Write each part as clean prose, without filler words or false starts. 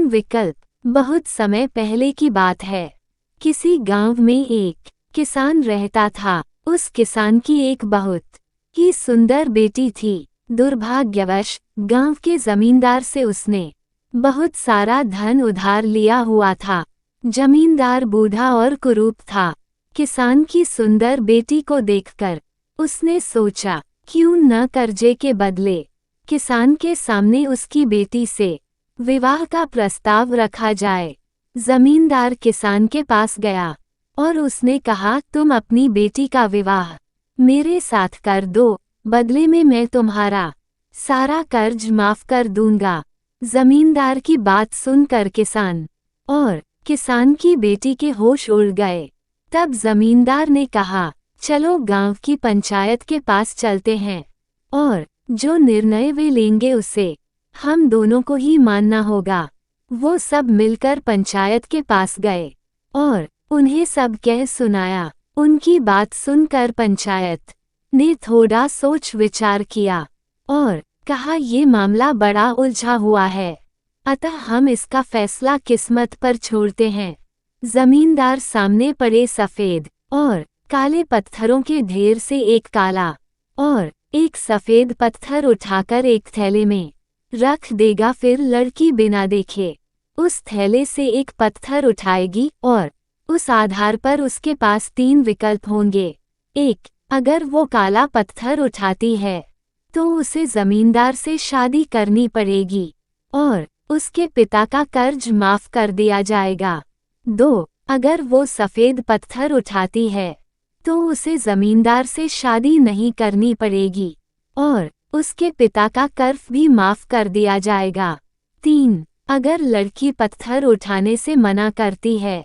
विकल्प। बहुत समय पहले की बात है। किसी गांव में एक किसान रहता था। उस किसान की एक बहुत ही सुंदर बेटी थी। दुर्भाग्यवश गांव के जमींदार से उसने बहुत सारा धन उधार लिया हुआ था। जमींदार बूढ़ा और कुरूप था। किसान की सुंदर बेटी को देखकर उसने सोचा, क्यों न कर्जे के बदले किसान के सामने उसकी बेटी से विवाह का प्रस्ताव रखा जाए। जमींदार किसान के पास गया और उसने कहा, तुम अपनी बेटी का विवाह मेरे साथ कर दो, बदले में मैं तुम्हारा सारा कर्ज माफ कर दूंगा। जमींदार की बात सुनकर किसान और किसान की बेटी के होश उड़ गए। तब जमींदार ने कहा, चलो गांव की पंचायत के पास चलते हैं और जो निर्णय वे लेंगे उसे हम दोनों को ही मानना होगा। वो सब मिलकर पंचायत के पास गए और उन्हें सब कह सुनाया। उनकी बात सुनकर पंचायत ने थोड़ा सोच विचार किया और कहा, ये मामला बड़ा उलझा हुआ है, अतः हम इसका फैसला किस्मत पर छोड़ते हैं। जमींदार सामने पड़े सफेद और काले पत्थरों के ढेर से एक काला और एक सफेद पत्थर उठाकर एक थैले में रख देगा। फिर लड़की बिना देखे उस थैले से एक पत्थर उठाएगी और उस आधार पर उसके पास 3 विकल्प होंगे। 1, अगर वो काला पत्थर उठाती है तो उसे जमींदार से शादी करनी पड़ेगी और उसके पिता का कर्ज माफ कर दिया जाएगा। 2, अगर वो सफेद पत्थर उठाती है तो उसे जमींदार से शादी नहीं करनी पड़ेगी और उसके पिता का कर्ज भी माफ कर दिया जाएगा। 3, अगर लड़की पत्थर उठाने से मना करती है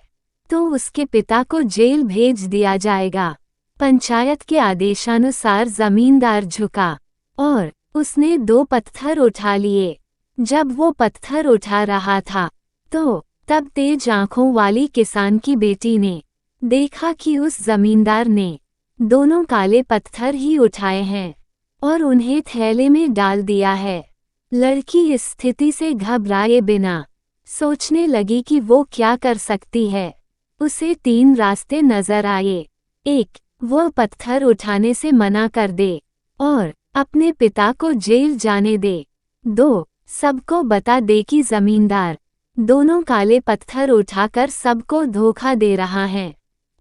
तो उसके पिता को जेल भेज दिया जाएगा। पंचायत के आदेशानुसार जमींदार झुका और उसने 2 पत्थर उठा लिए। जब वो पत्थर उठा रहा था तो तब तेज आंखों वाली किसान की बेटी ने देखा कि उस जमींदार ने दोनों काले पत्थर ही उठाए हैं और उन्हें थैले में डाल दिया है। लड़की इस स्थिति से घबराए बिना सोचने लगी कि वो क्या कर सकती है। उसे 3 रास्ते नजर आए। 1, वो पत्थर उठाने से मना कर दे और अपने पिता को जेल जाने दे। 2, सबको बता दे कि जमींदार दोनों काले पत्थर उठाकर सबको धोखा दे रहा है।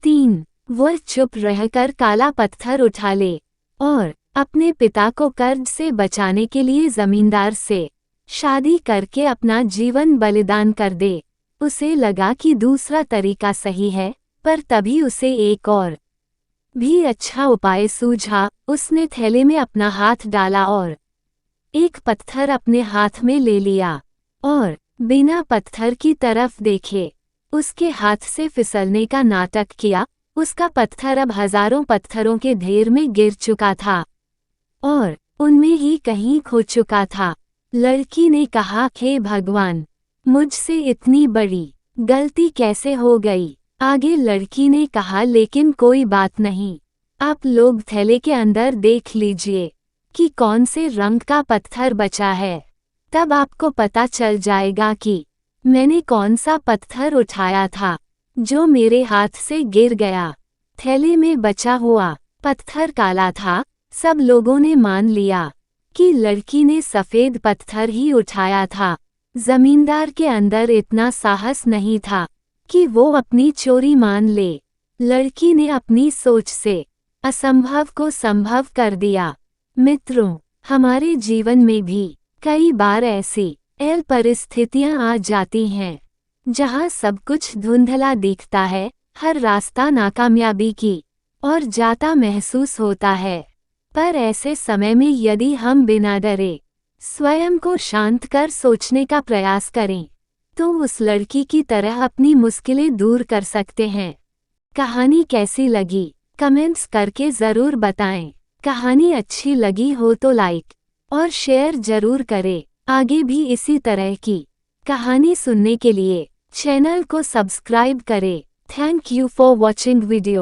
3, वो चुप रहकर काला पत्थर उठा ले और अपने पिता को कर्ज से बचाने के लिए जमींदार से शादी करके अपना जीवन बलिदान कर दे। उसे लगा कि दूसरा तरीका सही है, पर तभी उसे एक और भी अच्छा उपाय सूझा। उसने थैले में अपना हाथ डाला और एक पत्थर अपने हाथ में ले लिया और बिना पत्थर की तरफ देखे उसके हाथ से फिसलने का नाटक किया। उसका पत्थर अब हजारों पत्थरों के ढेर में गिर चुका था और उनमें ही कहीं खो चुका था। लड़की ने कहा, हे भगवान, मुझसे इतनी बड़ी गलती कैसे हो गई। आगे लड़की ने कहा, लेकिन कोई बात नहीं, आप लोग थैले के अंदर देख लीजिए कि कौन से रंग का पत्थर बचा है। तब आपको पता चल जाएगा कि मैंने कौन सा पत्थर उठाया था जो मेरे हाथ से गिर गया। थैले में बचा हुआ पत्थर काला था। सब लोगों ने मान लिया कि लड़की ने सफेद पत्थर ही उठाया था। जमींदार के अंदर इतना साहस नहीं था कि वो अपनी चोरी मान ले। लड़की ने अपनी सोच से असंभव को संभव कर दिया। मित्रों, हमारे जीवन में भी कई बार ऐसी परिस्थितियां आ जाती हैं जहां सब कुछ धुंधला दिखता है, हर रास्ता नाकामयाबी की ओर जाता महसूस होता है। पर ऐसे समय में यदि हम बिना डरे स्वयं को शांत कर सोचने का प्रयास करें तो उस लड़की की तरह अपनी मुश्किलें दूर कर सकते हैं। कहानी कैसी लगी कमेंट्स करके ज़रूर बताएं। कहानी अच्छी लगी हो तो लाइक और शेयर जरूर करें। आगे भी इसी तरह की कहानी सुनने के लिए चैनल को सब्सक्राइब करें। Thank you for watching video.